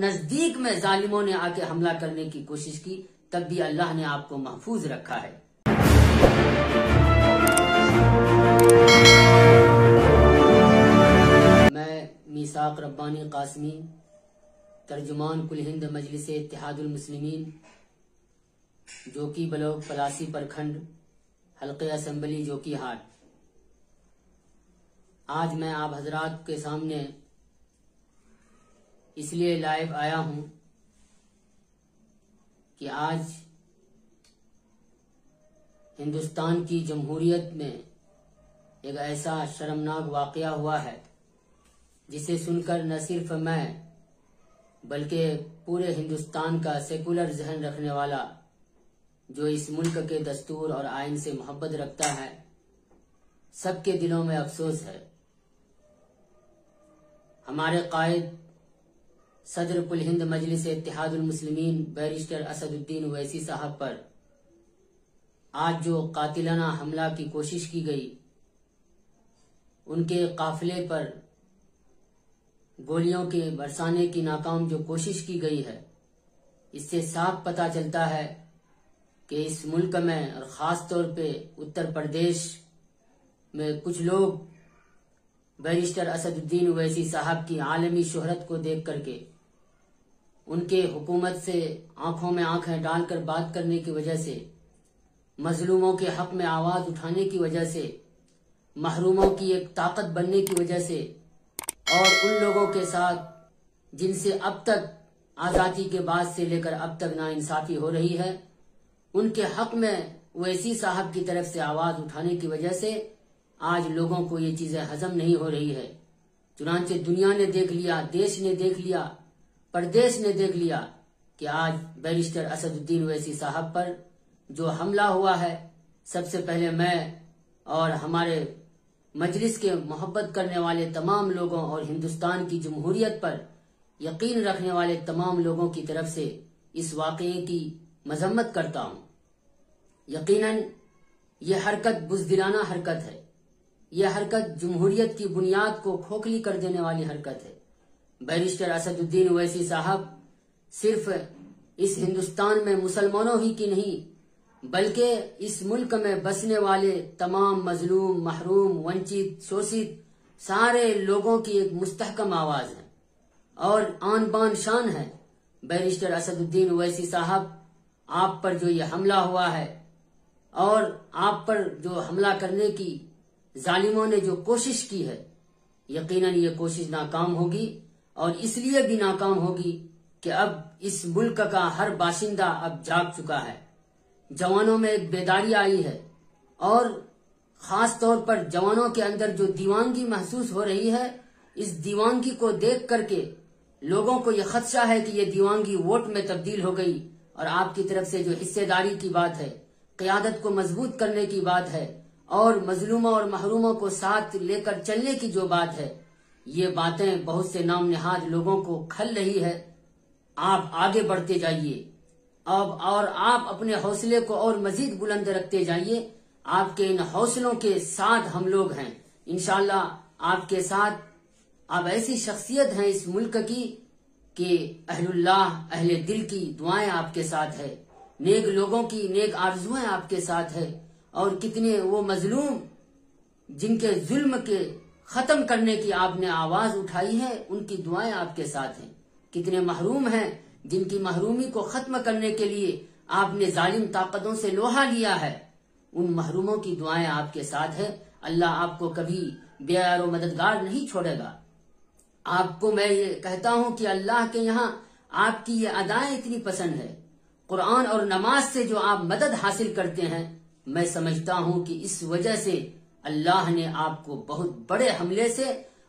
نزدیک میں ظالموں نے آ کے حملہ کرنے کی کوشش کی، تب بھی اللہ نے آپ کو محفوظ رکھا ہے۔ میں میثاق ربانی قاسمی، ترجمان کل ہند مجلس اتحاد المسلمین، جوکی بلاک پلاسی پرکھنڈ، حلقہ اسمبلی جوکی ہاٹ، آج میں آپ حضرات کے سامنے اس لیے لائیو آیا ہوں کہ آج ہندوستان کی جمہوریت میں ایک ایسا شرمناک واقعہ ہوا ہے جسے سن کر نہ صرف میں بلکہ پورے ہندوستان کا سیکولر ذہن رکھنے والا جو اس ملک کے دستور اور آئین سے محبت رکھتا ہے، سب کے دلوں میں افسوس ہے۔ ہمارے قائد صدر کل ہند مجلس اتحاد المسلمین بیرسٹر اسد الدین اویسی صاحب پر آج جو قاتلانہ حملہ کی کوشش کی گئی، ان کے قافلے پر گولیوں کے برسانے کی ناکام جو کوشش کی گئی ہے، اس سے صاف پتہ چلتا ہے کہ اس ملک میں اور خاص طور پہ اتر پردیش میں کچھ لوگ بیرسٹر اسد الدین اویسی صاحب کی عالمی شہرت کو دیکھ کر کے، ان کے حکومت سے آنکھوں میں آنکھیں ڈال کر بات کرنے کی وجہ سے، مظلوموں کے حق میں آواز اٹھانے کی وجہ سے، محروموں کی ایک طاقت بننے کی وجہ سے، اور ان لوگوں کے ساتھ جن سے اب تک آزادی کے بعد سے لے کر اب تک ناانصافی ہو رہی ہے، ان کے حق میں اویسی صاحب کی طرف سے آواز اٹھانے کی وجہ سے آج لوگوں کو یہ چیزیں ہضم نہیں ہو رہی ہے۔ چنانچہ دنیا نے دیکھ لیا، دیش نے دیکھ لیا، پردیش نے دیکھ لیا کہ آج بیرسٹر اسد الدین اویسی صاحب پر جو حملہ ہوا ہے، سب سے پہلے میں اور ہمارے مجلس کے محبت کرنے والے تمام لوگوں اور ہندوستان کی جمہوریت پر یقین رکھنے والے تمام لوگوں کی طرف سے اس واقعے کی مذمت کرتا ہوں۔ یقیناً یہ حرکت بزدلانہ حرکت ہے، یہ حرکت جمہوریت کی بنیاد کو کھوکھلی کر دینے والی حرکت ہے۔ بیرسٹر اسد الدین اویسی صاحب صرف اس ہندوستان میں مسلمانوں ہی کی نہیں بلکہ اس ملک میں بسنے والے تمام مظلوم، محروم، ونچت، شوشت سارے لوگوں کی ایک مستحکم آواز ہے اور آن بان شان ہے۔ بیرسٹر اسد الدین اویسی صاحب، آپ پر جو یہ حملہ ہوا ہے اور آپ پر جو حملہ کرنے کی ظالموں نے جو کوشش کی ہے، یقیناً یہ کوشش ناکام ہوگی، اور اس لیے بھی ناکام ہوگی کہ اب اس ملک کا ہر باشندہ اب جاگ چکا ہے، جوانوں میں ایک بیداری آئی ہے، اور خاص طور پر جوانوں کے اندر جو دیوانگی محسوس ہو رہی ہے، اس دیوانگی کو دیکھ کر کے لوگوں کو یہ خدشہ ہے کہ یہ دیوانگی ووٹ میں تبدیل ہو گئی، اور آپ کی طرف سے جو حصے داری کی بات ہے، قیادت کو مضبوط کرنے کی بات ہے، اور مظلوموں اور محروموں کو ساتھ لے کر چلنے کی جو بات ہے، یہ باتیں بہت سے نام نہاد لوگوں کو کھل رہی ہے۔ آپ آگے بڑھتے جائیے اور آپ اپنے حوصلے کو اور مزید بلند رکھتے جائیے۔ آپ کے ان حوصلوں کے ساتھ ہم لوگ ہیں، انشاءاللہ آپ کے ساتھ۔ آپ ایسی شخصیت ہیں اس ملک کی کہ اہل اللہ، اہل دل کی دعائیں آپ کے ساتھ ہے، نیک لوگوں کی نیک آرزویں آپ کے ساتھ ہے، اور کتنے وہ مظلوم جن کے ظلم کے ختم کرنے کی آپ نے آواز اٹھائی ہے، ان کی دعائیں آپ کے ساتھ ہیں۔ کتنے محروم ہیں جن کی محرومی کو ختم کرنے کے لیے آپ نے ظالم طاقتوں سے لوہا لیا ہے، ان محروموں کی دعائیں آپ کے ساتھ ہے۔ اللہ آپ کو کبھی بے یار و مددگار نہیں چھوڑے گا۔ آپ کو میں یہ کہتا ہوں کہ اللہ کے یہاں آپ کی یہ ادائیں اتنی پسند ہے، قرآن اور نماز سے جو آپ مدد حاصل کرتے ہیں، میں سمجھتا ہوں کہ اس وجہ سے اللہ نے آپ کو بہت بڑے حملے سے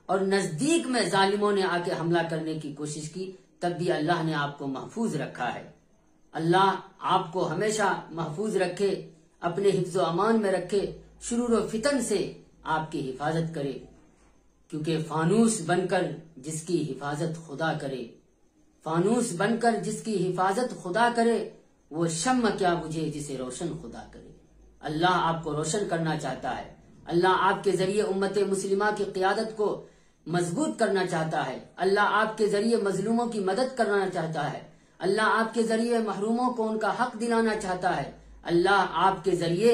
اور نزدیک میں ظالموں نے آ کے حملہ کرنے کی کوشش کی، تب بھی اللہ نے آپ کو محفوظ رکھا ہے۔ اللہ آپ کو ہمیشہ محفوظ رکھے، اپنے حفظ و امان میں رکھے، شرور و فتن سے آپ کی حفاظت کرے، کیونکہ فانوس بن کر جس کی حفاظت خدا کرے، فانوس بن کر جس کی حفاظت خدا کرے، وہ شمع کیا بجھے جسے روشن خدا کرے۔ اللہ آپ کو روشن کرنا چاہتا ہے۔ اللہ آپ کے ذریعے امت مسلمہ کی قیادت کو مضبوط کرنا چاہتا ہے، اللہ آپ کے ذریعے مظلوموں کی مدد کرنا چاہتا ہے، اللہ آپ کے ذریعے محروموں کو ان کا حق دلانا چاہتا ہے، اللہ آپ کے ذریعے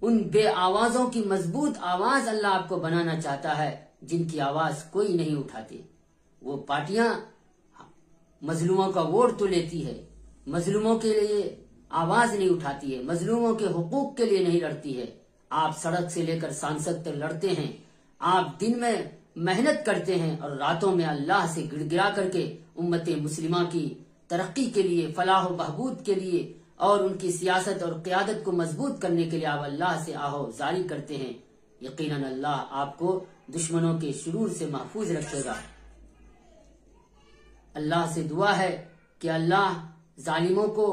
ان بے آوازوں کی مضبوط آواز اللہ آپ کو بنانا چاہتا ہے جن کی آواز کوئی نہیں اٹھاتی۔ وہ پارٹیاں مظلوموں کا ووٹ تو لیتی ہے، مظلوموں کے لیے آواز نہیں اٹھاتی ہے، مظلوموں کے حقوق کے لیے نہیں لڑتی ہے۔ آپ سڑک سے لے کر سانسد تک لڑتے ہیں، آپ دن میں محنت کرتے ہیں اور راتوں میں اللہ سے گڑ گڑا کر کے امت مسلمہ کی ترقی کے لیے، فلاح و بہبود کے لیے اور ان کی سیاست اور قیادت کو مضبوط کرنے کے لیے آپ اللہ سے آہو زاری کرتے ہیں۔ یقیناً اللہ آپ کو دشمنوں کے شرور سے محفوظ رکھے گا۔ اللہ سے دعا ہے کہ اللہ ظالموں کو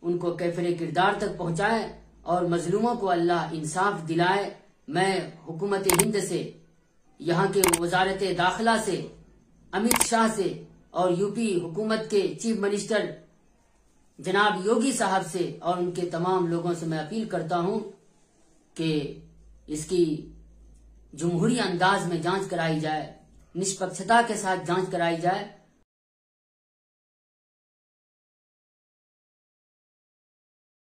ان کو کیفر کردار تک پہنچائے اور مظلوموں کو اللہ انصاف دلائے۔ میں حکومت ہند سے، یہاں کے وزارت داخلہ سے، امت شاہ سے اور یو پی حکومت کے چیف منسٹر جناب یوگی صاحب سے اور ان کے تمام لوگوں سے میں اپیل کرتا ہوں کہ اس کی جمہوری انداز میں جانچ کرائی جائے، نشپکشتا کے ساتھ جانچ کرائی جائے